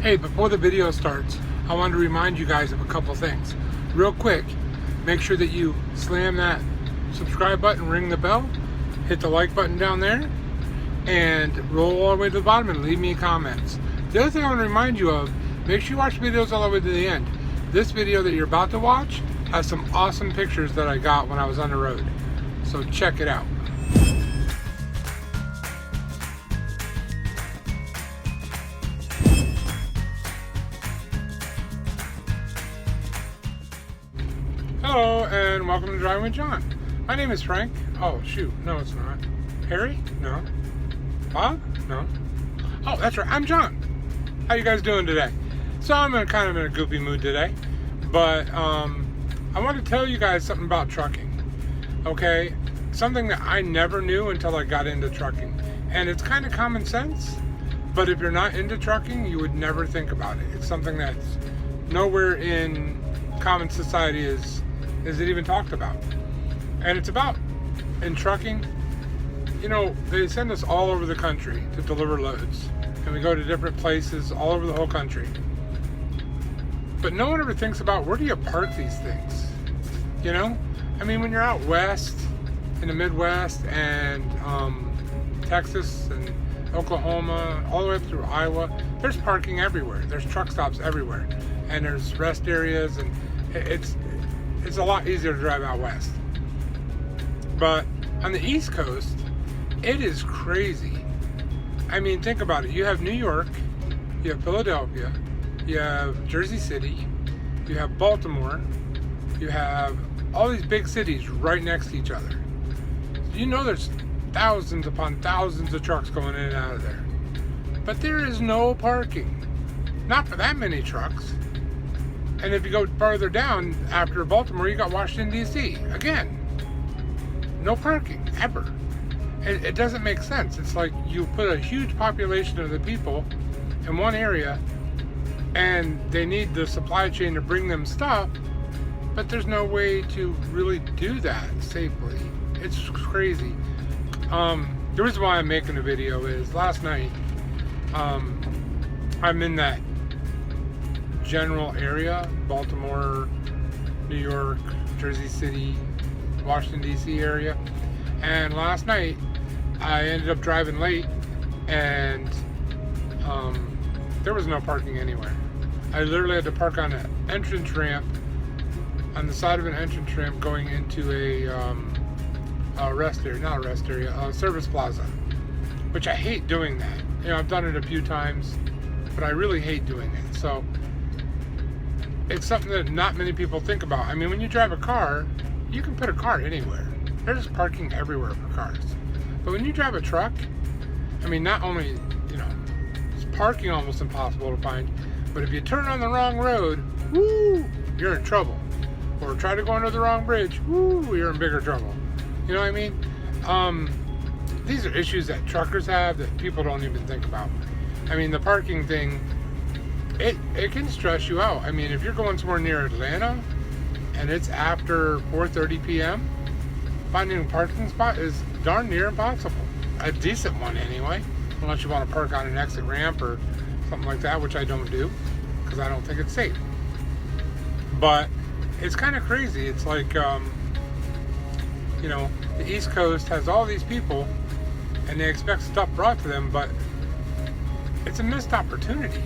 Hey, before the video starts, I wanted to remind you guys of a couple things. Real quick, make sure that you slam that subscribe button, ring the bell, hit the like button down there, and roll all the way to the bottom and leave me comments. The other thing I want to remind you of, make sure you watch videos all the way to the end. This video that you're about to watch has some awesome pictures that I got when I was on the road. So check it out. Hello and welcome to Driving with John. My name is Frank. Oh shoot, no it's not. Harry? No. Bob? No. Oh, that's right, I'm John. How you guys doing today? So I'm kind of in a goofy mood today, but I want to tell you guys something about trucking. Okay, something that I never knew until I got into trucking, and it's kind of common sense. But if you're not into trucking, you would never think about it. It's something that's nowhere in common society is it even talked about. And it's about, in trucking, you know, they send us all over the country to deliver loads. And we go to different places all over the whole country. But no one ever thinks about, where do you park these things? You know? I mean, when you're out west, in the Midwest, and Texas, and Oklahoma, all the way up through Iowa, there's parking everywhere. There's truck stops everywhere. And there's rest areas, and it's a lot easier to drive out west. But on the East Coast, it is crazy. I mean, think about it. You have New York, you have Philadelphia, you have Jersey City, you have Baltimore, you have all these big cities right next to each other. You know there's thousands upon thousands of trucks going in and out of there. But there is no parking. Not for that many trucks. And if you go farther down after Baltimore, you got Washington, D.C. Again, no parking, ever. It doesn't make sense. It's like you put a huge population of the people in one area, and they need the supply chain to bring them stuff, but there's no way to really do that safely. It's crazy. The reason why I'm making a video is last night, I'm in that general area, Baltimore, New York, Jersey City, Washington D.C. area, and last night I ended up driving late, and there was no parking anywhere. I literally had to park on an entrance ramp, on the side of an entrance ramp going into a rest area, not a rest area, a service plaza, which I hate doing that. You know, I've done it a few times, but I really hate doing it. So it's something that not many people think about. I mean, when you drive a car, you can put a car anywhere. There's parking everywhere for cars. But when you drive a truck, I mean, not only, you know, it's parking almost impossible to find, but if you turn on the wrong road, woo, you're in trouble. Or try to go under the wrong bridge, woo, you're in bigger trouble. You know what I mean? These are issues that truckers have that people don't even think about. I mean, the parking thing, it can stress you out. I mean, if you're going somewhere near Atlanta and it's after 4:30 p.m., finding a parking spot is darn near impossible. A decent one anyway, unless you want to park on an exit ramp or something like that, which I don't do because I don't think it's safe. But it's kind of crazy. It's like, you know, the East Coast has all these people and they expect stuff brought to them, but it's a missed opportunity.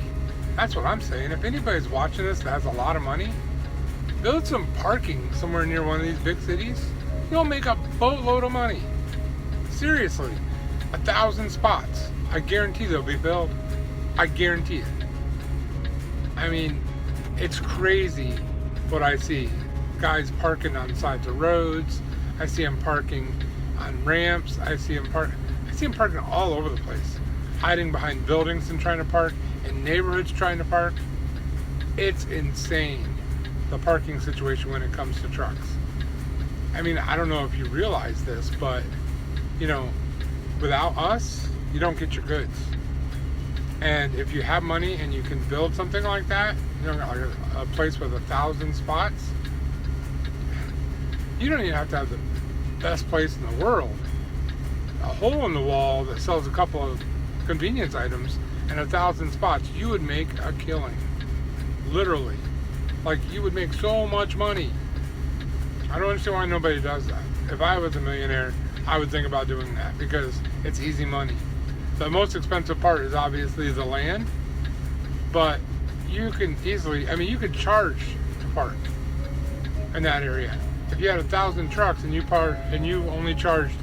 That's what I'm saying. If anybody's watching this that has a lot of money, build some parking somewhere near one of these big cities. You'll make a boatload of money. Seriously, 1,000 spots. I guarantee they'll be filled. I guarantee it. I mean, it's crazy what I see. Guys parking on sides of roads. I see them parking on ramps. I see them parking all over the place. Hiding behind buildings and trying to park. In neighborhoods trying to park. It's insane, the parking situation when it comes to trucks. I mean, I don't know if you realize this, but you know, without us, you don't get your goods. And if you have money and you can build something like that, you know, like a place with 1,000 spots, you don't even have to have the best place in the world. A hole in the wall that sells a couple of convenience items and 1,000 spots, you would make a killing. Literally. Like, you would make so much money. I don't understand why nobody does that. If I was a millionaire, I would think about doing that because it's easy money. The most expensive part is obviously the land, but you can easily, I mean, you could charge to park in that area. If you had 1,000 trucks and you only charged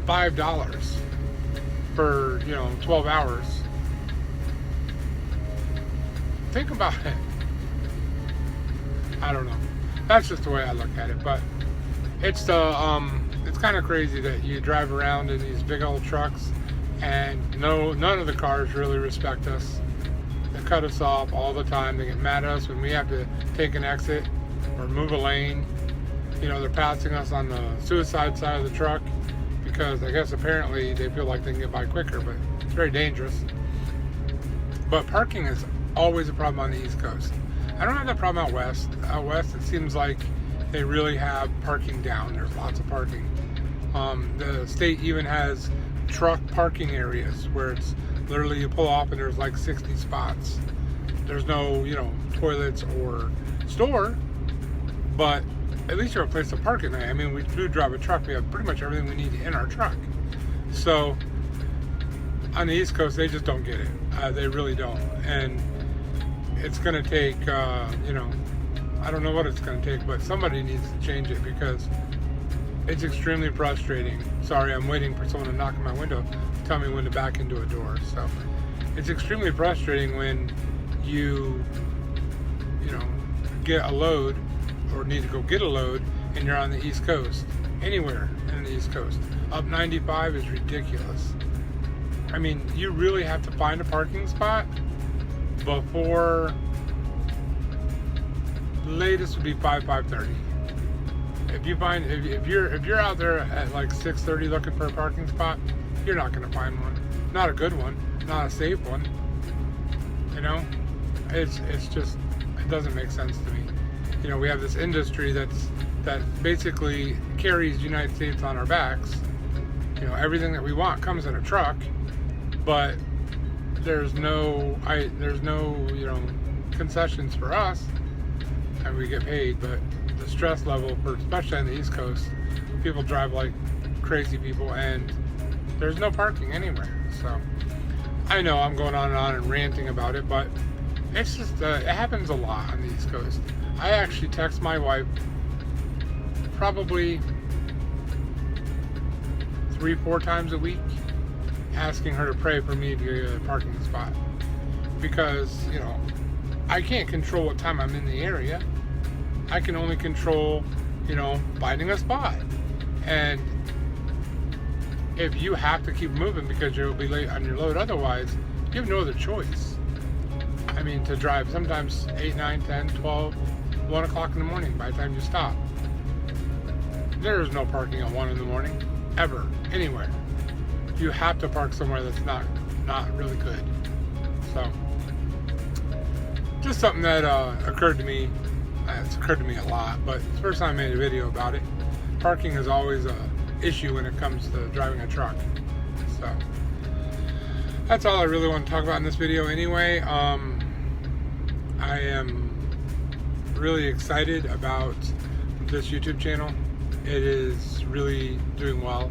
$5 for 12 hours, think about it. I don't know. That's just the way I look at it. But it's kind of crazy that you drive around in these big old trucks and none of the cars really respect us. They cut us off all the time. They get mad at us when we have to take an exit or move a lane. They're passing us on the suicide side of the truck because I guess apparently they feel like they can get by quicker, but it's very dangerous. But parking is always a problem on the East Coast. I don't have that problem out west. Out west, it seems like they really have parking down. There's lots of parking. The state even has truck parking areas where it's literally you pull off and there's like 60 spots. There's no, toilets or store, but at least you have a place to park at night. I mean, we do drive a truck. We have pretty much everything we need in our truck. So on the East Coast, they just don't get it. They really don't. And it's going to take, I don't know what it's going to take, but somebody needs to change it because it's extremely frustrating. Sorry, I'm waiting for someone to knock on my window to tell me when to back into a door. So it's extremely frustrating when you get a load or need to go get a load and you're on the East Coast. Anywhere in the East Coast. Up 95 is ridiculous. I mean, you really have to find a parking spot before, the latest would be 5:30. If you're out there at like 6:30 looking for a parking spot, you're not going to find one. Not a good one, not a safe one. It's just, it doesn't make sense to me. We have this industry that basically carries the United States on our backs. Everything that we want comes in a truck, but there's no concessions for us, and we get paid. But the stress level, especially on the East Coast, people drive like crazy people, and there's no parking anywhere. So I know I'm going on and ranting about it, but it's just it happens a lot on the East Coast. I actually text my wife probably 3-4 times a week asking her to pray for me to get a parking spot because I can't control what time I'm in the area. I can only control finding a spot. And if you have to keep moving because you'll be late on your load otherwise, you have no other choice. I mean, to drive sometimes 8, 9, 10, 12, 1 o'clock in the morning by the time you stop. There is no parking at 1 in the morning, ever, anywhere. You have to park somewhere that's not really good. So, just something that occurred to me. It's occurred to me a lot, but it's the first time I made a video about it. Parking is always an issue when it comes to driving a truck. So, that's all I really want to talk about in this video anyway. I am really excited about this YouTube channel. It is really doing well,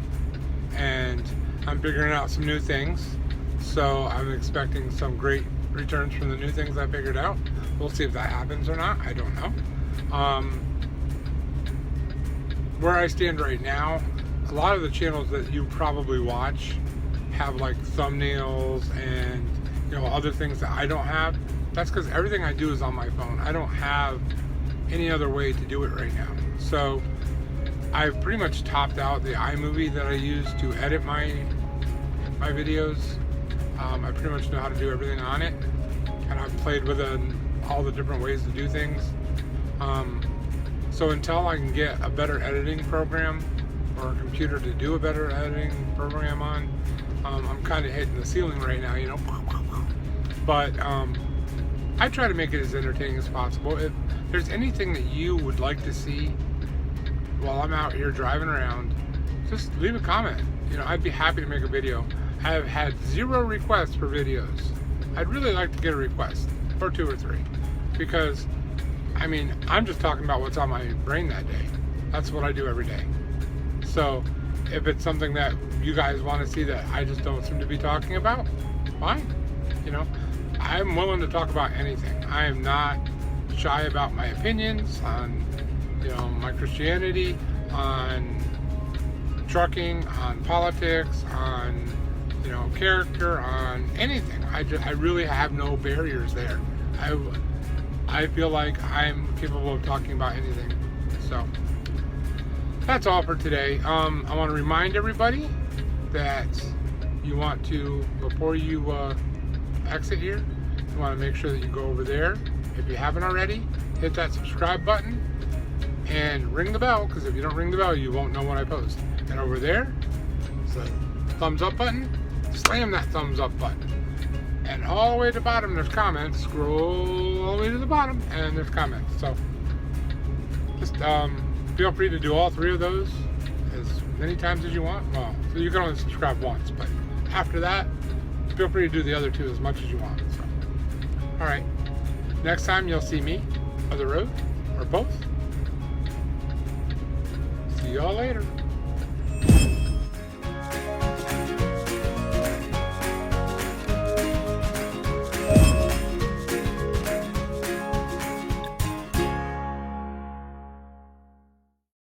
and I'm figuring out some new things, so I'm expecting some great returns from the new things I figured out. We'll see if that happens or not. I don't know. Where I stand right now, a lot of the channels that you probably watch have like thumbnails and other things that I don't have. That's because everything I do is on my phone. I don't have any other way to do it right now. So I've pretty much topped out the iMovie that I use to edit my videos. I pretty much know how to do everything on it, and I've played with all the different ways to do things. So until I can get a better editing program or a computer to do a better editing program on, I'm kind of hitting the ceiling right now, But I try to make it as entertaining as possible. If there's anything that you would like to see while I'm out here driving around, just leave a comment. I'd be happy to make a video. I have had 0 requests for videos. I'd really like to get a request, or 2 or 3, because I mean, I'm just talking about what's on my brain that day. That's what I do every day. So if it's something that you guys want to see that I just don't seem to be talking about, fine. You know, I'm willing to talk about anything. I am not shy about my opinions on, you know, my Christianity, on trucking, on politics, on, you know, character, on anything. I really have no barriers there. I feel like I'm capable of talking about anything. So that's all for today. I want to remind everybody that you want to, before you exit here, you want to make sure that you go over there. If you haven't already, hit that subscribe button and ring the bell, because if you don't ring the bell, you won't know when I post. And over there, it's a thumbs up button. Slam that thumbs up button. And all the way to the bottom, there's comments. Scroll all the way to the bottom, and there's comments. So just feel free to do all 3 of those as many times as you want. Well, so you can only subscribe once, but after that, feel free to do the other 2 as much as you want. So, all right. Next time you'll see me on the road, or both. See y'all later.